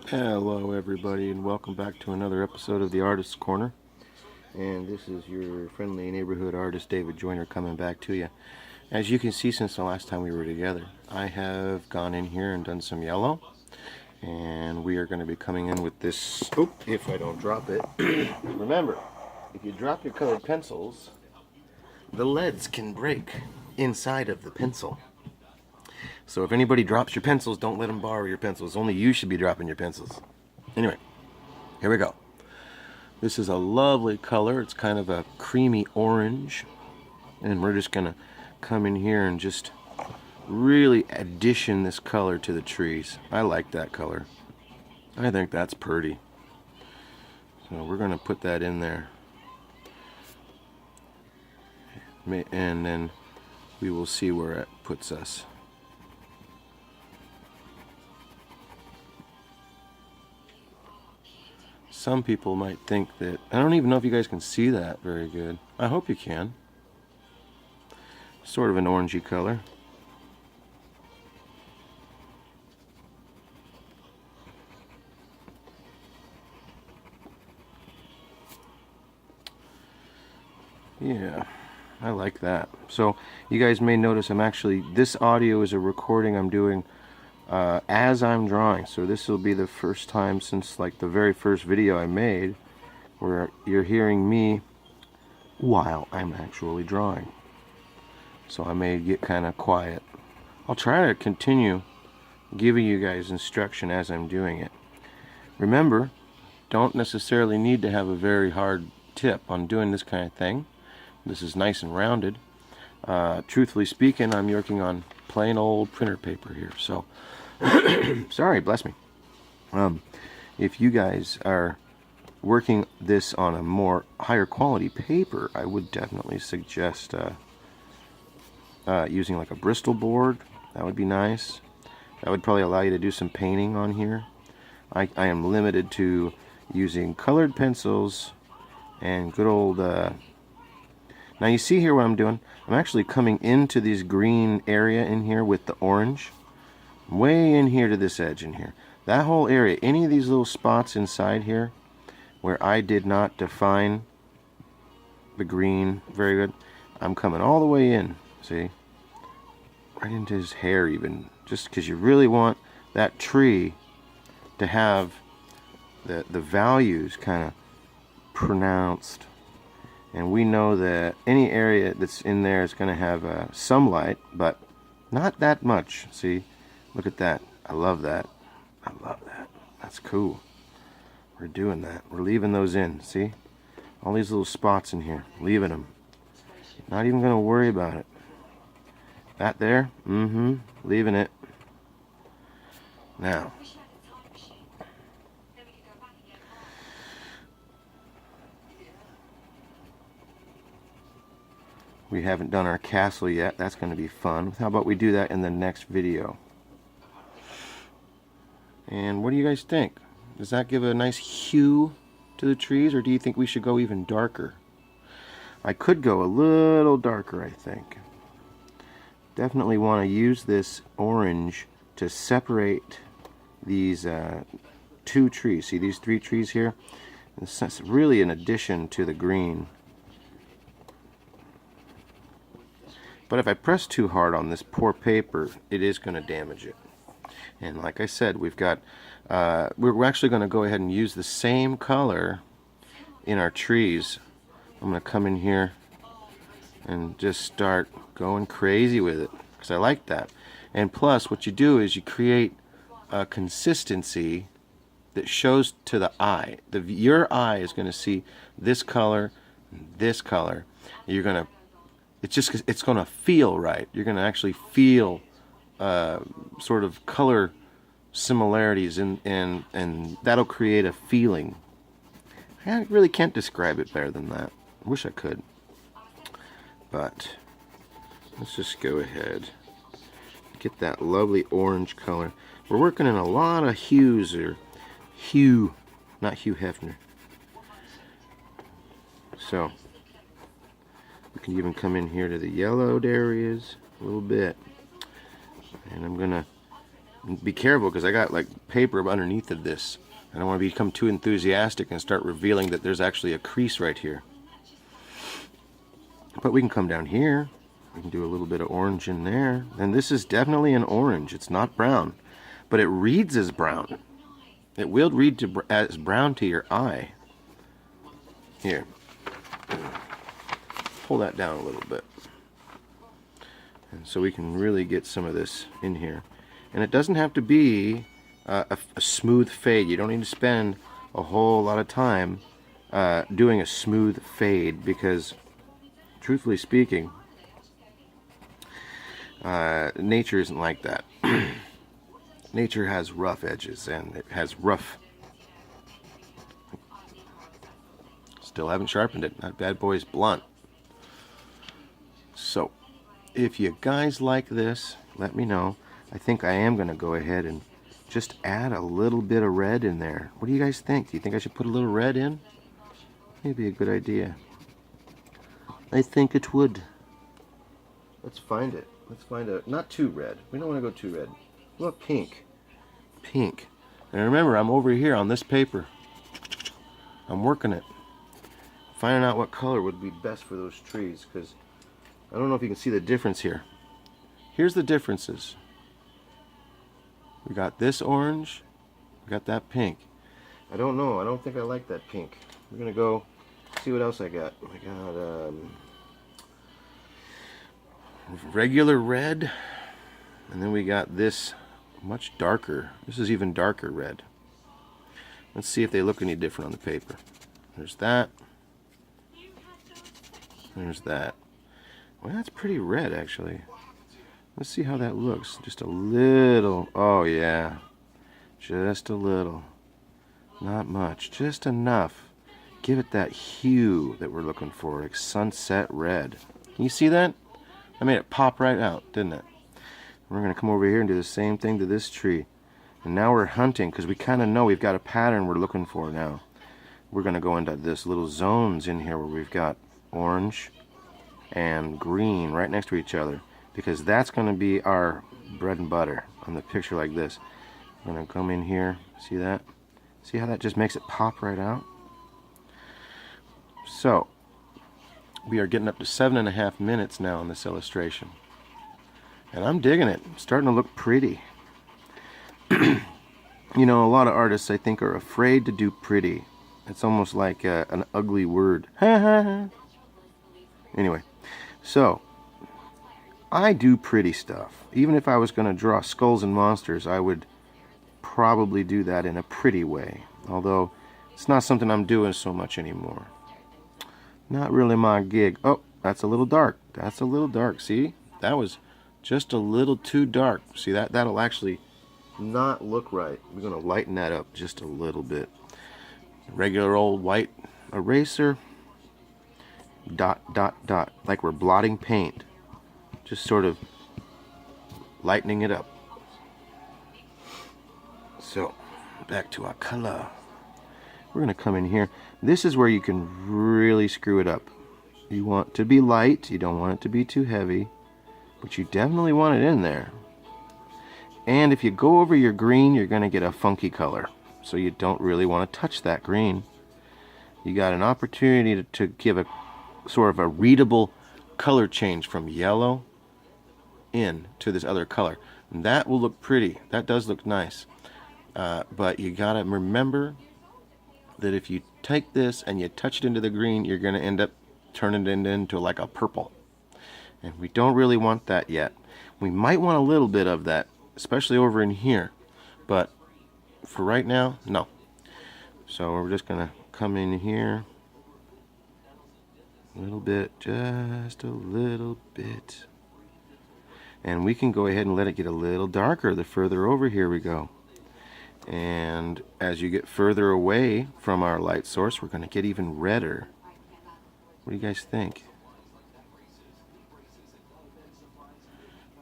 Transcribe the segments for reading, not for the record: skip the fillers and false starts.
Hello everybody, and welcome back to another episode of the Artist's Corner. And this is your friendly neighborhood artist David Joyner coming back to you. As you can see, since the last time we were together, I have gone in here and done some yellow, and we are going to be coming in with this. Oh, if I don't drop it. Remember, if you drop your colored pencils, the leads can break inside of the pencil. So if anybody drops your pencils, don't let them borrow your pencils. Only you should be dropping your pencils. Anyway, here we go. This is a lovely color. It's kind of a creamy orange. And we're just going to come in here and just really addition this color to the trees. I like that color. I think that's pretty. So we're going to put that in there. And then we will see where it puts us. Some people might think that, I don't even know if you guys can see that very good. I hope you can. Sort of an orangey color. Yeah, I like that. So you guys may notice this audio is a recording I'm doing as I'm drawing. So this will be the first time since like the very first video I made where you're hearing me while I'm actually drawing. So I may get kind of quiet. I'll try to continue giving you guys instruction as I'm doing it. Remember, don't necessarily need to have a very hard tip on doing this kind of thing. This is nice and rounded. Truthfully speaking, I'm working on plain old printer paper here, so sorry, bless me. If you guys are working this on a more higher quality paper, I would definitely suggest using like a Bristol board. That would be nice. That would probably allow you to do some painting on here. I am limited to using colored pencils and good old now you see here what I'm doing. I'm actually coming into this green area in here with the orange. Way in here to this edge in here. That whole area, any of these little spots inside here where I did not define the green very good, I'm coming all the way in, see? Right into his hair even. Just because you really want that tree to have the values kind of pronounced. And we know that any area that's in there is going to have some light, but not that much. See, look at that. I love that. I love that. That's cool. We're doing that. We're leaving those in. See, all these little spots in here, leaving them. Not even going to worry about it. That there, leaving it. Now, we haven't done our castle yet. That's going to be fun. How about we do that in the next video? And what do you guys think? Does that give a nice hue to the trees, or do you think we should go even darker? I could go a little darker, I think. Definitely want to use this orange to separate these two trees. See these three trees here? That's really an addition to the green. But if I press too hard on this poor paper, it is going to damage it. And like I said, we've got, we're actually going to go ahead and use the same color in our trees. I'm going to come in here and just start going crazy with it, because I like that. And plus, what you do is you create a consistency that shows to the eye. Your eye is going to see this color, this color. You're going to, it's going to feel right. You're going to actually feel sort of color similarities, and that'll create a feeling. I really can't describe it better than that. I wish I could. But let's just go ahead. Get that lovely orange color. We're working in a lot of hues here. Hugh, not Hugh Hefner. So we can even come in here to the yellowed areas a little bit. And I'm going to Be careful, because I got like paper underneath of this. I don't want to become too enthusiastic and start revealing that there's actually a crease right here. But we can come down here. We can do a little bit of orange in there. And this is definitely an orange. It's not brown. But it reads as brown. It will read as brown to your eye. Here. Pull that down a little bit. And so we can really get some of this in here. And it doesn't have to be a smooth fade. You don't need to spend a whole lot of time doing a smooth fade, because truthfully speaking, nature isn't like that. Nature has rough edges, and it has rough. Still haven't sharpened it. That bad boy's blunt. So, if you guys like this, let me know. I think I am going to go ahead and just add a little bit of red in there. What do you guys think? Do you think I should put a little red in? Maybe a good idea. I think it would. Let's find it. Let's find a, not too red. We don't want to go too red. Look, pink. Pink. And remember, I'm over here on this paper. I'm working it. Finding out what color would be best for those trees, because I don't know if you can see the difference here. Here's the differences. We got this orange. We got that pink. I don't know. I don't think I like that pink. We're going to go see what else I got. I got regular red. And then we got this much darker. This is even darker red. Let's see if they look any different on the paper. There's that. There's that. Well, that's pretty red, actually. Let's see how that looks. Just a little. Oh, yeah. Just a little. Not much. Just enough. Give it that hue that we're looking for, like sunset red. Can you see that? I made it pop right out, didn't it? We're going to come over here and do the same thing to this tree. And now we're hunting, because we kind of know we've got a pattern we're looking for now. We're going to go into this little zones in here where we've got orange and green right next to each other, because that's going to be our bread and butter on the picture like this. I'm going to come in here. See that? See how that just makes it pop right out? So, we are getting up to 7.5 minutes now on this illustration. And I'm digging it. It's starting to look pretty. You know, a lot of artists, I think, are afraid to do pretty. It's almost like an ugly word. Anyway, so I do pretty stuff. Even if I was going to draw skulls and monsters, I would probably do that in a pretty way. Although, it's not something I'm doing so much anymore. Not really my gig. Oh, that's a little dark. That's a little dark. See? That was just a little too dark. See, that'll actually not look right. We're going to lighten that up just a little bit. Regular old white eraser. Dot, dot, dot. Like we're blotting paint. Just sort of lightening it up. So, back to our color. We're going to come in here. This is where you can really screw it up. You want to be light. You don't want it to be too heavy. But you definitely want it in there. And if you go over your green, you're going to get a funky color. So you don't really want to touch that green. You got an opportunity to give a sort of a readable color change from yellow in to this other color. And that will look pretty. That does look nice. But you got to remember that if you take this and you touch it into the green, you're going to end up turning it into like a purple. And we don't really want that yet. We might want a little bit of that, especially over in here. But for right now, no. So we're just going to come in here. A little bit, just a little bit. And we can go ahead and let it get a little darker the further over here we go. And as you get further away from our light source, we're going to get even redder. What do you guys think?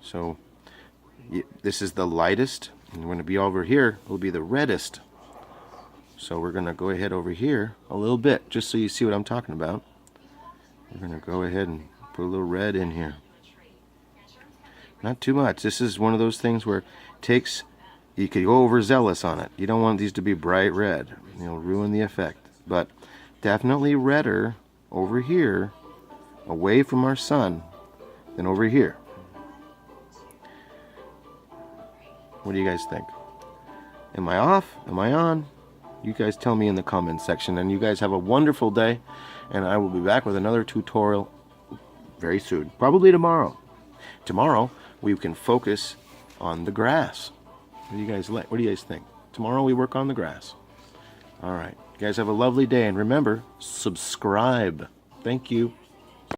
So this is the lightest, and we're going to be over here, it'll be the reddest. So we're going to go ahead over here a little bit, just so you see what I'm talking about. We're going to go ahead and put a little red in here. Not too much. This is one of those things where it takes you could go overzealous on it. You don't want these to be bright red. You'll ruin the effect. But definitely redder over here, away from our sun, than over here. What do you guys think? Am I off? Am I on? You guys tell me in the comments section. And you guys have a wonderful day. And I will be back with another tutorial very soon. Probably tomorrow. Tomorrow we can focus on the grass. What do you guys think? Tomorrow we work on the grass. All right. You guys have a lovely day. And remember, subscribe. Thank you.